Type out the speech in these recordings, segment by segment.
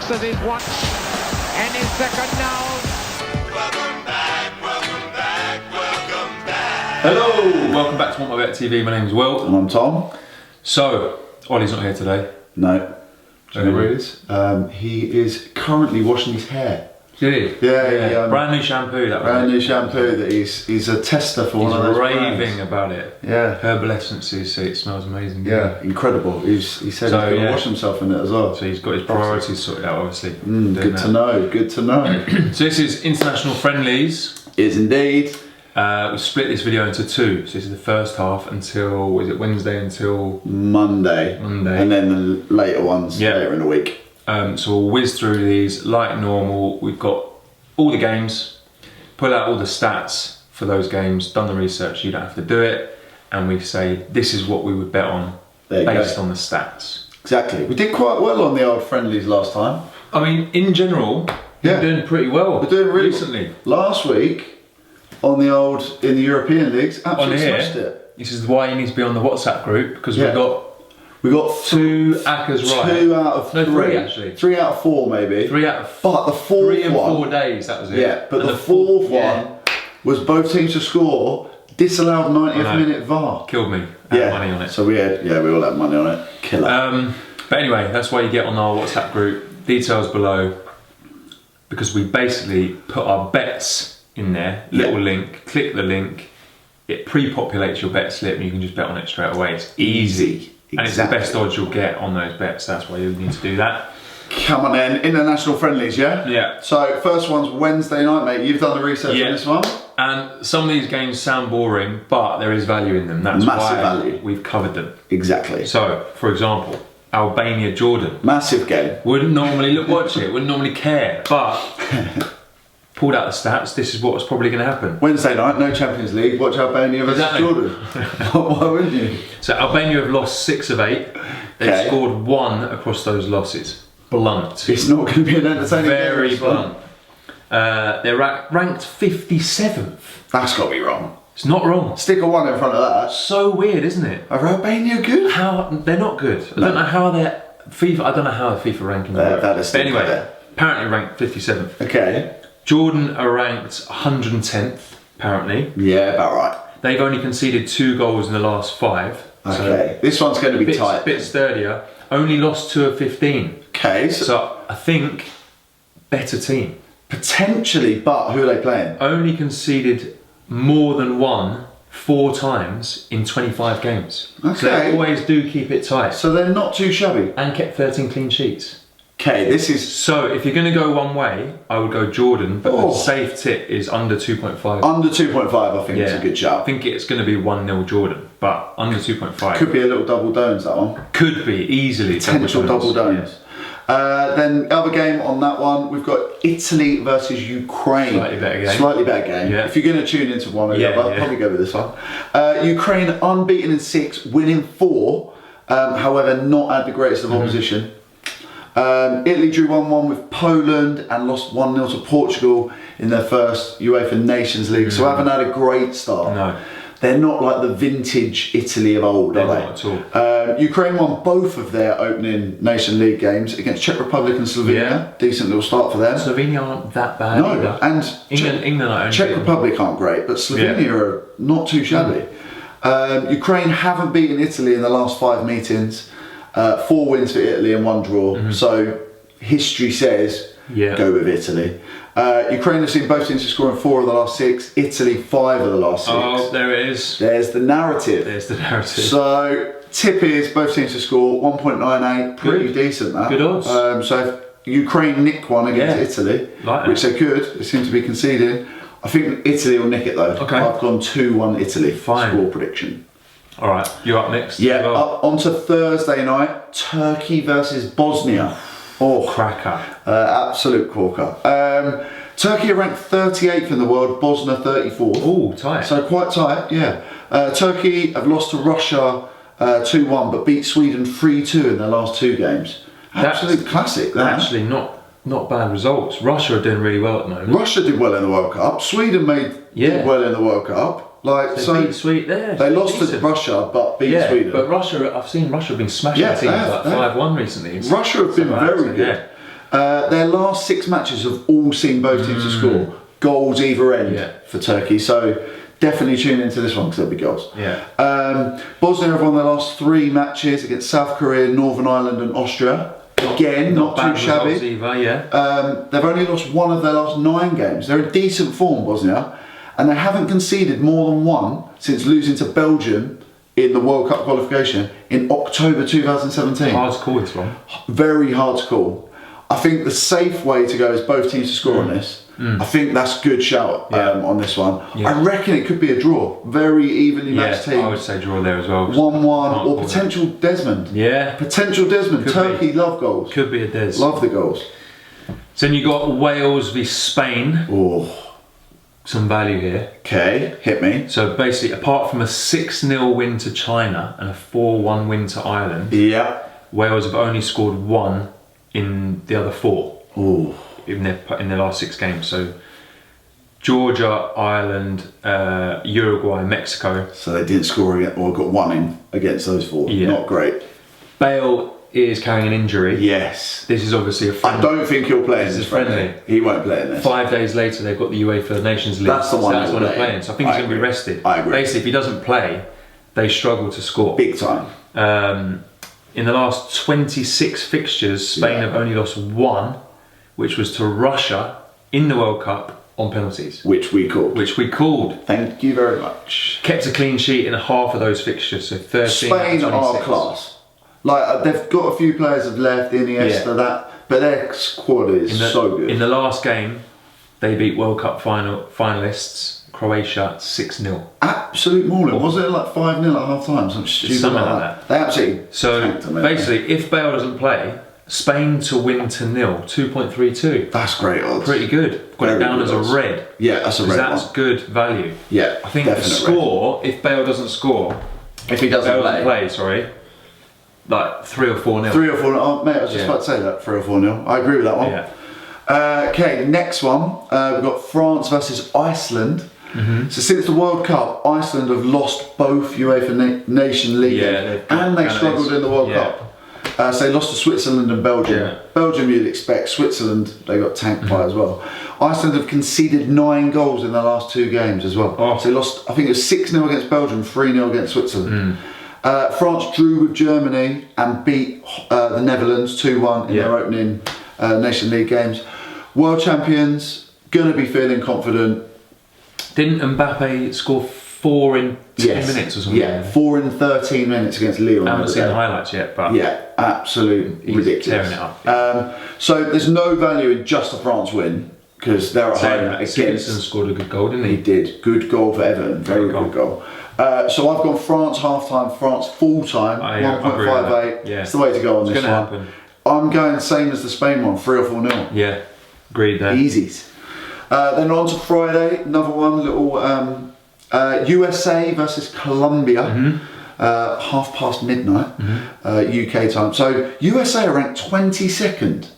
boxes is one and his second now. Welcome back, welcome back, welcome back. Hello, welcome back to WantMyBet TV. My name's Will. And I'm Tom. So, Ollie's not here today. No. Do you know where he is? He is currently washing his hair. Did he? Yeah. Brand new shampoo, that was Brand it. new shampoo that he's a tester for one of those raving brands. about it. Yeah. Herbal essences, so it smells amazing. Yeah, incredible. He said he's going to wash himself in it as well. So he's got his priorities sorted out, obviously. Good to know, good to know. So this is International Friendlies. Is indeed. We split this video into two. So this is the first half until, is it Wednesday until? Monday. And then the later ones later in the week. So we'll whiz through these like normal. We've got all the games, pull out all the stats for those games, done the research, you don't have to do it, and we say this is what we would bet on based on the stats. Exactly. We did quite well on the old Friendlies last time. I mean, in general, we're doing pretty well. We're doing really recently. Last week on the in the European leagues, absolutely smashed it. This is why you need to be on the WhatsApp group, because we got two Accas right. 2 out of 3. 3 actually. 3 out of 4 maybe. 3 out of But the fourth 3 and one, 4 days, that was it. Yeah, but the fourth one was both teams to score, disallowed 90th minute VAR. Killed me. I had money on it. So we all had money on it. Killer. But anyway, that's why you get on our WhatsApp group. Details below. Because we basically put our bets in there. Little link. Click the link. It pre-populates your bet slip and you can just bet on it straight away. It's easy. And it's the best odds you'll get on those bets. That's why you need to do that. Come on then, international friendlies, yeah? Yeah. So first one's Wednesday night, mate. You've done the research on this one. And some of these games sound boring, but there is value in them. That's massive why value. We've covered them. Exactly. So, for example, Albania, Jordan. Massive game. Wouldn't normally watch it, wouldn't normally care, but pulled out the stats, this is what's probably going to happen. Wednesday night, no Champions League, watch Albania versus Jordan. Why wouldn't you? So Albania have lost 6 of 8. They've scored 1 across those losses. Blunt. It's not going to be an entertaining game. Very blunt. They're ranked 57th. That's got to be wrong. It's not wrong. Stick a 1 in front of that. So weird, isn't it? Are Albania good? How they're not good. I don't know how they're FIFA. I don't know how the FIFA ranking works. But anyway, apparently ranked 57th. Okay. Jordan are ranked 110th. Apparently. Yeah, about right. They've only conceded 2 goals in the last 5. Okay. So this one's going to be tight. Bit sturdier. Only lost 2 of 15. Okay. So I think better team. Potentially, but who are they playing? Only conceded more than 1 4 times in 25 games. Okay. So they always do keep it tight. So they're not too shabby. And kept 13 clean sheets. Okay, this is... So if you're going to go one way, I would go Jordan, but the safe tip is under 2.5. Under 2.5, I think it's a good shout. I think it's going to be 1-0 Jordan, but under 2.5. Could be a little double dones, that one. Could be, easily. Potential double dones. Then other game on that one, we've got Italy versus Ukraine. Slightly better game. Slightly better game. Yeah. If you're going to tune into one or the other, I'll probably go with this one. Ukraine unbeaten in 6, winning 4. However, not had the greatest of opposition. Italy drew 1-1 with Poland and lost 1-0 to Portugal in their first UEFA Nations League. So haven't had a great start. No. They're not like the vintage Italy of old, are they? Not at all. Ukraine won both of their opening Nation League games against Czech Republic and Slovenia. Yeah. Decent little start for them. Slovenia aren't that bad either. And England are Czech Republic aren't great, but Slovenia are not too shabby. Ukraine haven't beaten Italy in the last 5 meetings. 4 wins for Italy and 1 draw. So history says go with Italy. Ukraine have seen both teams to score in 4 of the last 6. Italy 5 of the last 6. Oh, there it is. There's the narrative. There's the narrative. So tip is both teams to score 1.98. Pretty decent that. Good odds. So if Ukraine nick one against Italy, which they could, they seem to be conceding. I think Italy will nick it though. Okay. I've gone 2-1 Italy. Fine. Score prediction. All right, you're up next. Yeah, up onto Thursday night, Turkey versus Bosnia. Oh, cracker. Absolute corker. Turkey are ranked 38th in the world, Bosnia 34th. Oh, tight. So quite tight, yeah. Turkey have lost to Russia 2-1, but beat Sweden 3-2 in their last 2 games. Absolute classic, that. Actually, not bad results. Russia are doing really well at the moment. Russia did well in the World Cup. Sweden did well in the World Cup. Like they beat Sweden there. They lost to Russia, but beat Sweden. But Russia, I've seen Russia have been smashing teams like 5-1 recently. Russia have been very good. Their last 6 matches have all seen both teams to score. Goals either end for Turkey. So definitely tune into this one because there'll be goals. Yeah. Bosnia have won their last 3 matches against South Korea, Northern Ireland and Austria. Again, not too shabby. Either, yeah. They've only lost 1 of their last 9 games. They're in decent form, Bosnia, and they haven't conceded more than 1 since losing to Belgium in the World Cup qualification in October 2017. Hard to call this one. Very hard to call. I think the safe way to go is both teams to score on this. I think that's a good shout on this one. Yeah. I reckon it could be a draw. Very evenly matched teams. I would say draw there as well. 1-1 or potential Desmond. Yeah. Potential Desmond. Could Turkey be. love goals. Could be a Des. Love the goals. So then you got Wales v Spain. Oh. Some value here. Okay, hit me. So basically, apart from a 6-0 win to China and a 4-1 win to Ireland, Wales have only scored 1 in the other 4 in their last 6 games. So Georgia, Ireland, Uruguay, Mexico. So they didn't score again, or got 1 in against those 4. Yeah. Not great. Bale is carrying an injury. Yes. This is obviously a friendly. I don't think he'll play in This this is friendly. He won't play in this. 5 days later, they've got the UEFA Nations League. That's the one. So that's when they're playing. playing. So I think he's going to be rested. I agree. Basically, if he doesn't play, they struggle to score. Big time. In the last 26 fixtures, Spain have only lost 1, which was to Russia in the World Cup on penalties. Which we called. Thank you very much. Kept a clean sheet in half of those fixtures, so 13 Spain are class. Like, they've got a few players have left, Iniesta, that, but their squad is so good. In the last game, they beat World Cup finalists Croatia 6-0. Absolute mauling. Was it like 5-0 at half time? Something stupid Something like that. They absolutely. So basically, if Bale doesn't play, Spain to win to 0, 2.32. That's great odds. Pretty good. Got it down as a red. Yeah, that's a red. That's good value. Yeah, I think the score, if Bale doesn't score, if he doesn't play, like 3 or 4-0. 3 or 4-0. Oh, mate, I was just about to say that. 3 or 4-0. I agree with that one. Yeah. Okay, next one. We've got France versus Iceland. So since the World Cup, Iceland have lost both UEFA Nation League games, and they struggled in the World Cup. So they lost to Switzerland and Belgium. Yeah. Belgium you'd expect. Switzerland, they got tanked by as well. Iceland have conceded 9 goals in their last 2 games as well. So they lost, I think it was 6-0 against Belgium, 3-0 against Switzerland. France drew with Germany and beat the Netherlands 2-1 in their opening Nation League games. World champions, gonna be feeling confident. Didn't Mbappe score 4 in 10 minutes or something? Yeah, 4 in 13 minutes against Lyon. I haven't seen the highlights yet, but yeah, absolute ridiculous. Tearing it up. So there's no value in just a France win because they're at home against. Sigurdsson scored a good goal, didn't he? He did. Good goal for Everton. Very good goal. So I've gone France half time, France full time, 1.58. Yeah. It's the way to go on this one. Happen. I'm going same as the Spain one, 3 or 4-0. Yeah, agreed there. Easies. Then on to Friday, another one, little USA versus Colombia, midnight, UK time. So USA are ranked 22nd.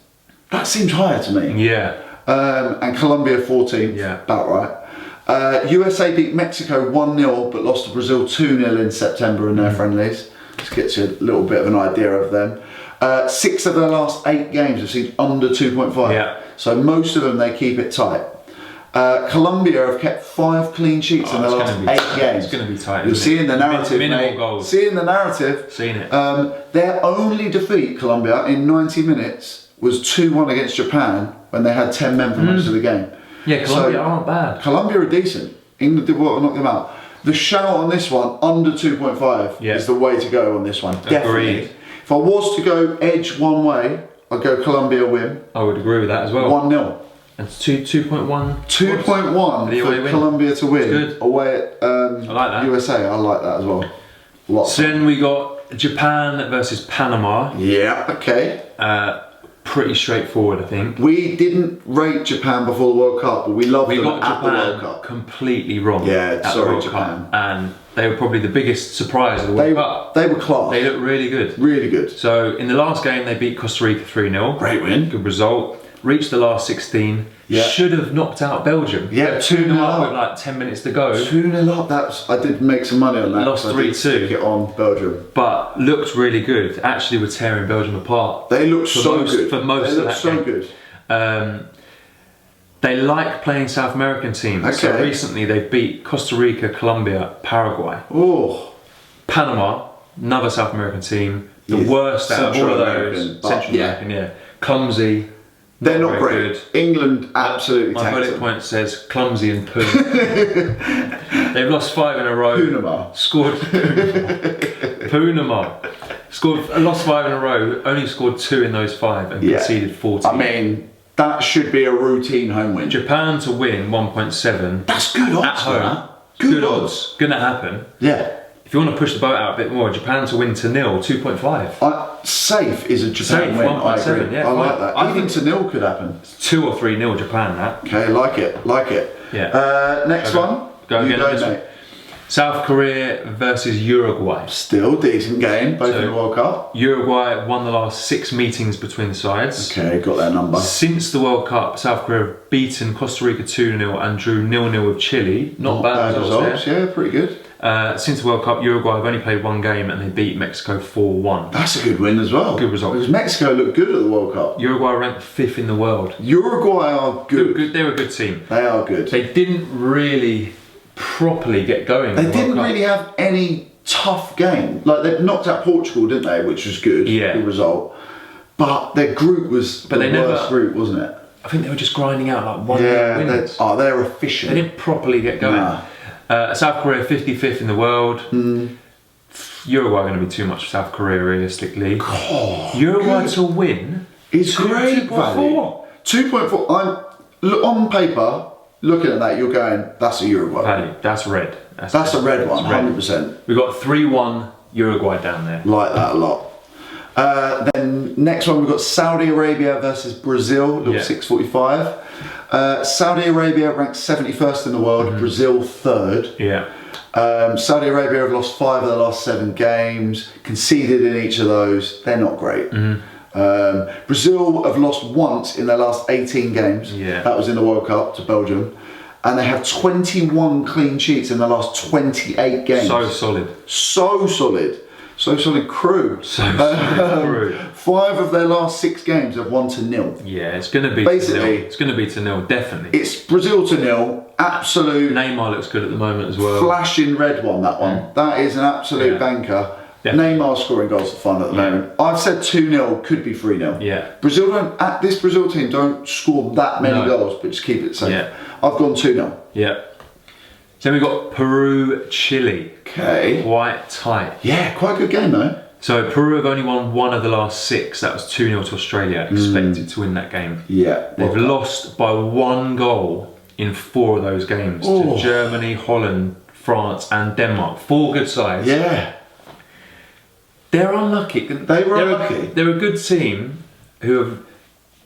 That seems higher to me. Yeah. And Colombia 14th, about right. USA beat Mexico 1-0 but lost to Brazil 2-0 in September in their friendlies. Just gets you a little bit of an idea of them. 6 of their last 8 games have seen under 2.5. Yeah. So most of them they keep it tight. Colombia have kept 5 clean sheets in the last 8 games. It's going to be tight. You're seeing the narrative, minimal goals. Seeing the narrative. Seen it. Their only defeat, Colombia, in 90 minutes was 2-1 against Japan when they had 10 men for most of the game. Yeah, Colombia aren't bad. Colombia are decent. England did well to knock them out. The shout on this one, under 2.5, is the way to go on this one. Definitely. Agreed. If I was to go edge one way, I'd go Colombia win. I would agree with that as well. 1-0. And 2.1. 2.1 for Colombia to win. Good. Away at I like that. USA. I like that as well. So then we got Japan versus Panama. Yeah, okay. Pretty straightforward, I think. We didn't rate Japan before the World Cup, but we loved them at the World Cup. Completely wrong. Yeah, at sorry, the World Japan. Cup. And they were probably the biggest surprise of the World Cup. They were class. They looked really good. Really good. So in the last game, they beat Costa Rica 3-0. Great win. Good result. Reached the last 16. should have knocked out Belgium. Yeah, 2-0 up up with like 10 minutes to go. 2-0 up. I did make some money on that. Lost 3-2. Stick it on Belgium. But looked really good. Actually, were tearing Belgium apart. They looked so good. For most of that game. They looked so good. They like playing South American teams. Okay. So recently they beat Costa Rica, Colombia, Paraguay. Oh. Panama, another South American team. The Yes. worst out of all of Central those. American, but Central yeah. American, yeah. Clumsy. They're not very great. England absolutely My taxed bullet them. point says clumsy and poo. They've lost 5 in a row. Panama. Scored Panama. Lost 5 in a row. Only scored 2 in those 5 and conceded 40. I mean, that should be a routine home win. Japan to win 1.7. That's good odds. At home. Man. Good odds. Gonna happen. Yeah. If you want to push the boat out a bit more, Japan to win to 0, 2.5. Safe is a Japan Safe, win. I 1.7, agree. yeah, I like fine. that. I Even think- to 0 could happen. 2 or 3-0 Japan, that. Okay, like it. Yeah. Next one. Go you again go, on this one. mate. South Korea versus Uruguay. Still decent game, both in the World Cup. Uruguay won the last 6 meetings between the sides. Okay, got their number. Since the World Cup, South Korea have beaten Costa Rica 2-0 and drew 0-0 with Chile. Not bad results there. Yeah, pretty good. Since the World Cup, Uruguay have only played 1 game and they beat Mexico 4-1. That's a good win as well. Good result. Because Mexico looked good at the World Cup. Uruguay ranked 5th in the world. Uruguay are good. They're a good team. They are good. They didn't really properly get going. They didn't really have any tough game. Like, they knocked out Portugal, didn't they? Which was good. Yeah. Good result. But their group was the worst group, wasn't it? I think they were just grinding out like 1-0 wins. They're efficient. They didn't properly get going. Nah. South Korea 55th in the world. Uruguay are going to be too much for South Korea realistically. Uruguay to win. It's great value. 2.4. On paper, looking at that, you're going, that's a Uruguay. Value. That's red. That's a red one, 100%. We've got 3-1 Uruguay down there. Like that a lot. Then next one, we've got Saudi Arabia versus Brazil, little 6:45. Saudi Arabia ranked 71st in the world, Brazil 3rd. Yeah. Saudi Arabia have lost 5 of the last 7 games, conceded in each of those. They're not great. Brazil have lost once in their last 18 games. Yeah. That was in the World Cup to Belgium. And they have 21 clean sheets in the last 28 games. So solid. So solid. So solid crew. So solid crew. 5 of their last 6 games have won to 0. Yeah, it's going to be Basically, to 0. It's going to be to 0, definitely. It's Brazil to 0. Absolute Neymar looks good at the moment as well. flashing red one, that one. That is an absolute banker. Yeah. Neymar scoring goals for fun at the moment. I've said 2-0, could be 3-0. Yeah. This Brazil team don't score that many goals, but just keep it safe. Yeah. I've gone 2-0. Yeah. Then we've got Peru, Chile. Okay. Quite tight. Yeah, quite a good game though. So Peru have only won 1 of the last 6. That was 2-0 to Australia. Expected to win that game. Yeah. They've lost by 1 goal in 4 of those games to Germany, Holland, France and Denmark. 4 good sides. Yeah. They're unlucky. They were unlucky. They're a good team who have...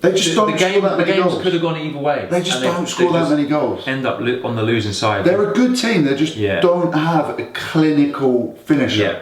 They just don't score that many games goals. could have gone either way. They just And don't score that many goals. End up on the losing side. They're a good team. They just don't have a clinical finisher. Yeah.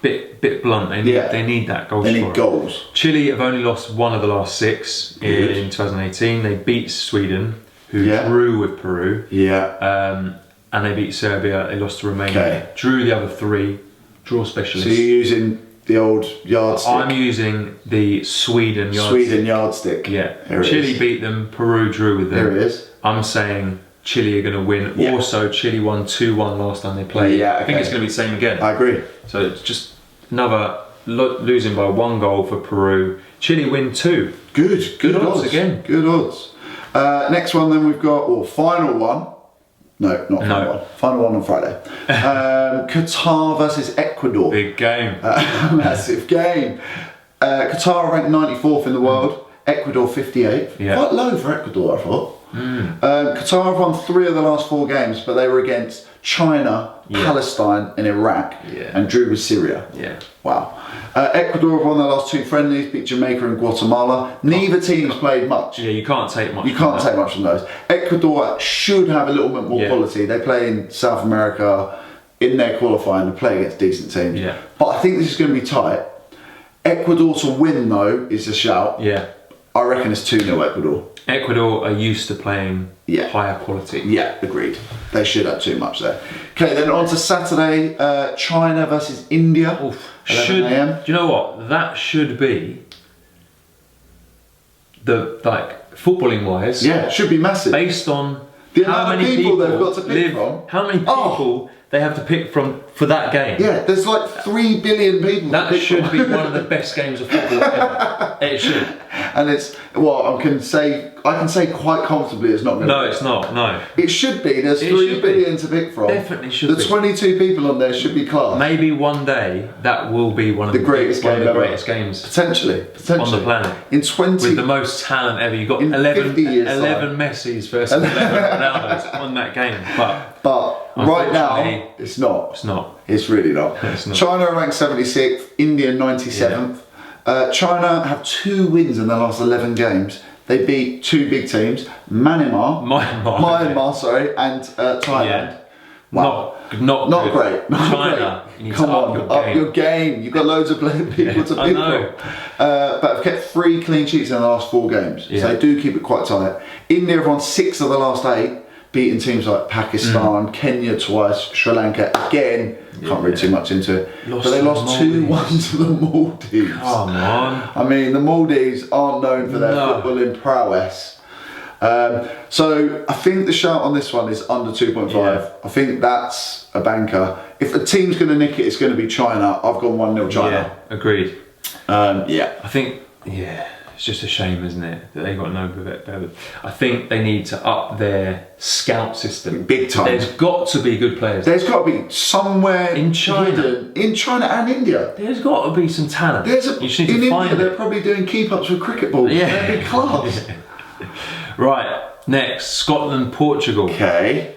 Bit blunt. They need that goal They scorer. need goals. Chile have only lost 1 of the last 6 in 2018. They beat Sweden, who drew with Peru. Yeah. And they beat Serbia. They lost to Romania. Okay. Drew the other 3. Draw specialists. So you're using the old yardstick. I'm using the Sweden yardstick. Sweden yardstick. Yeah. Here it Chile is. beat them. Peru drew with them. Here it is. I'm saying Chile are going to win. Yeah. Also, Chile won 2-1 last time they played. Yeah, I think okay. it's going to be the same again. I agree. So it's just another losing by 1 goal for Peru. Chile win 2. Good odds again. Good odds. Next one then we've got, final one. No, not final one. Final one on Friday. Qatar versus Ecuador. Big game. Massive game. Qatar ranked 94th in the world. Ecuador 58th. Yeah. Quite low for Ecuador, I thought. Qatar have won 3 of the last 4 games, but they were against China, Palestine and Iraq and drew with Syria. Yeah. Wow. Ecuador have won their last 2 friendlies, beat Jamaica and Guatemala. Neither team's played much. Yeah, you can't take much. You can't take much from those. Ecuador should have a little bit more quality. They play in South America in their qualifying to play against decent teams. Yeah. But I think this is going to be tight. Ecuador to win though is a shout. Yeah. I reckon it's 2-0 Ecuador. Ecuador are used to playing Yeah. higher quality. Yeah, agreed. They should have too much there. Okay, then on to Saturday, China versus India. 11 a.m. Do you know what? That should be the, like, footballing wise. Yeah, it should be massive. Based on The how amount of many people they've got to pick live, from. how many people they have to pick from for that game. Yeah, there's like 3 billion people. to That pick should from. be one of the best games of football ever. It should. And it's, well, I can say quite comfortably it's not going to No, be. it's not. No. It should be. There's It 3 should be. billion to pick from. Definitely should the be. 22 people on there should be class. Maybe one day that will be one of The greatest one of game the ever. greatest games Potentially. on the planet. In 20... With the most talent ever. You've got In 50 years' 11 Messis versus 11 Ronaldos on that game. But right now, Unfortunately, it's not. it's not. It's really not. It's not. China are ranked 76th, India 97th. China have 2 wins in their last 11 games. They beat 2 big teams, Myanmar, sorry, and Thailand. Yeah. Wow. Not Not good. great. Not China, great. you need Come to on, up your game. You've got loads of people to I pick know. from. But have kept 3 clean sheets in the last 4 games. Yeah. So they do keep it quite tight. India have won 6 of the last 8, beating teams like Pakistan, Kenya twice, Sri Lanka again. Can't read too much into it. Lost But they to the lost 2-1 to the Maldives. Come on. I mean, the Maldives aren't known for their footballing prowess. So I think the shout on this one is under 2.5. Yeah. I think that's a banker. If a team's going to nick it, it's going to be China. I've gone 1-0 China. Yeah, agreed. Yeah. I think, it's just a shame, isn't it, that they got no better. I think they need to up their scout system. Big time. There's got to be good players. There's got to be somewhere In China. hidden, in China and India. There's got to be some talent. You just need in to find India, it. they're probably doing keep-ups with cricket balls. Yeah. They're big class. Right, next, Scotland, Portugal. Okay.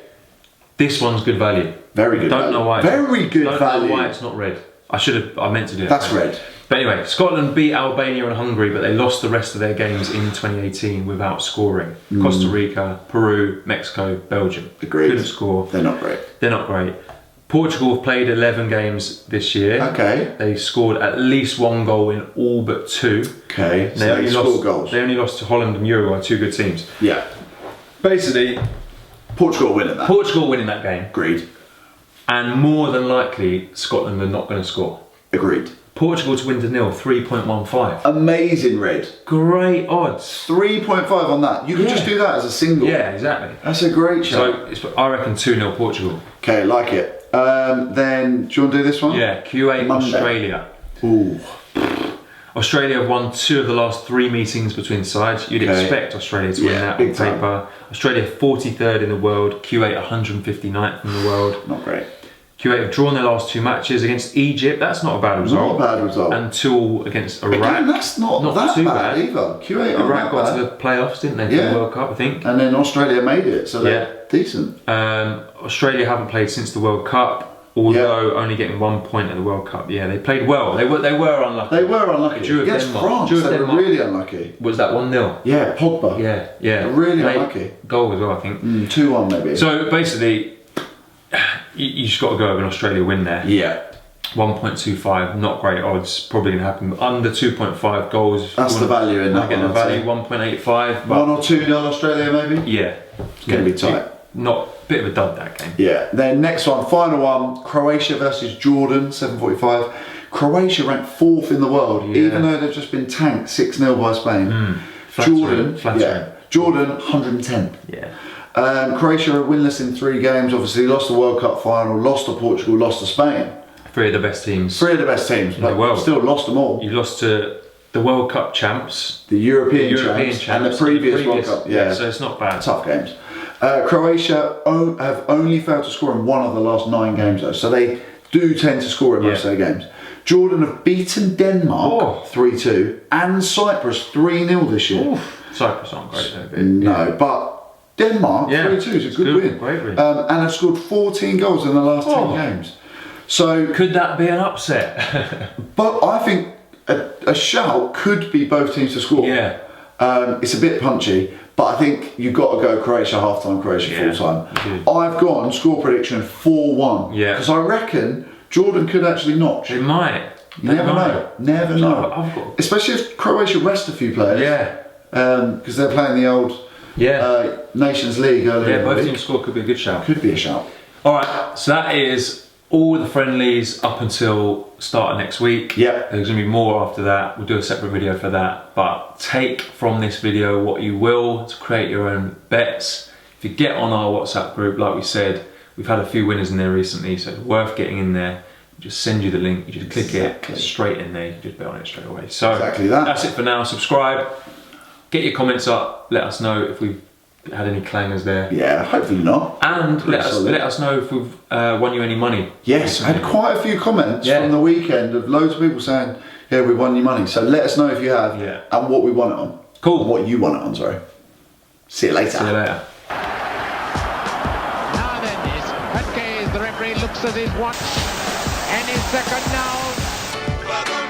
This one's good value. Very good Don't value. know why. Very good don't value. know why it's not red. I meant to do it. That's red. But anyway, Scotland beat Albania and Hungary, but they lost the rest of their games in 2018 without scoring. Costa Rica, Peru, Mexico, Belgium. Agreed. Couldn't score. They're not great. They're not great. Portugal have played 11 games this year. Okay. They scored at least 1 goal in all but 2. Okay. So They only score lost goals. They only lost to Holland and Uruguay, 2 good teams. Yeah. Basically, Portugal winning that. Portugal winning that game, Agreed. and more than likely Scotland are not going to score. Agreed. Portugal to win to 0, 3.15. Amazing red. Great odds. 3.5 on that. You could just do that as a single. Yeah, exactly. That's a great show. I reckon 2-0 Portugal. Okay, like it. Then, do you want to do this one? Yeah, Q8 Monday. Australia. Ooh. Australia have won 2 of the last 3 meetings between sides. You'd Okay. expect Australia to win Yeah, that big on time. paper. Australia 43rd in the world, Q8 159th in the world. Not great. Q8 have drawn their last 2 matches against Egypt. That's not a bad result. Not a bad result. And 2 against Iraq. Again, that's not that too bad bad. either. Q8 aren't Iraq that got bad. to the playoffs, didn't they? For Yeah. the World Cup, I think. And then Australia made it, so they're Yeah. decent. Australia haven't played since the World Cup, although only getting 1 point at the World Cup. Yeah, they played well. They were unlucky. They were unlucky. They drew with Against Denmark. France, Drew with they were Denmark. really unlucky. Was that 1-0? Yeah, Pogba. Yeah. They're really Late unlucky. Goal as well, I think. 2-1 maybe. So basically, you just got to go over an Australia win there. yeah. 1.25, not great odds. Probably going to happen. Under 2.5 goals. That's the value in that Get one, the I'd value say. 1.85. But 1 or 2-0 Australia maybe? yeah, It's going to be tight. Not bit of a dud that game. Yeah. Then next one, final one, Croatia versus Jordan, 7:45. Croatia ranked 4th in the world, Yeah. even though they've just been tanked 6-0 by Spain. Flattering. Jordan 110th. Yeah. Croatia are winless in 3 games. Obviously, lost the World Cup final, lost to Portugal, lost to Spain. 3 of the best teams. 3 of the best teams, but the world. still lost them all. You lost to the World Cup champs, The European champs, and the previous World Cup. Yeah, so it's not bad. tough games. Croatia have only failed to score in 1 of the last 9 games though, so they do tend to score in most of their games. Jordan have beaten Denmark 3-2 and Cyprus 3-0 this year. Oof. Cyprus aren't great though. No, but Denmark 3-2 is a good win. Great win. And have scored 14 goals in the last 10 games. So, Could that be an upset? but I think a shout could be both teams to score. Yeah. It's a bit punchy, but I think you've got to go Croatia half-time, Croatia full-time. I've gone score prediction 4-1. Yeah. Because I reckon Jordan could actually notch. They might. You never know. Never know. I've got. Especially if Croatia rest a few players. Yeah. because they're playing the old Nations League earlier. Yeah, in the both week. teams score, could be a good shout. Could be a shout. Alright, so that is all the friendlies up until start of next week. Yeah. There's going to be more after that. We'll do a separate video for that. But take from this video what you will to create your own bets. If you get on our WhatsApp group, like we said, we've had a few winners in there recently, so it's worth getting in there. Just send you the link, you just click it, it's straight in there, you just bet on it straight away. So exactly that. That's it for now. Subscribe, get your comments up, let us know if we've had any clangers there. Yeah, hopefully not. And let us know if we've won you any money. Yes, I had quite a few comments Yeah. from the weekend of loads of people saying, yeah, we won you money. So let us know if you have and what we won it on. Cool. Or what you won it on, sorry. See you later. See you later. Now then, the referee looks at his watch and his second now. Welcome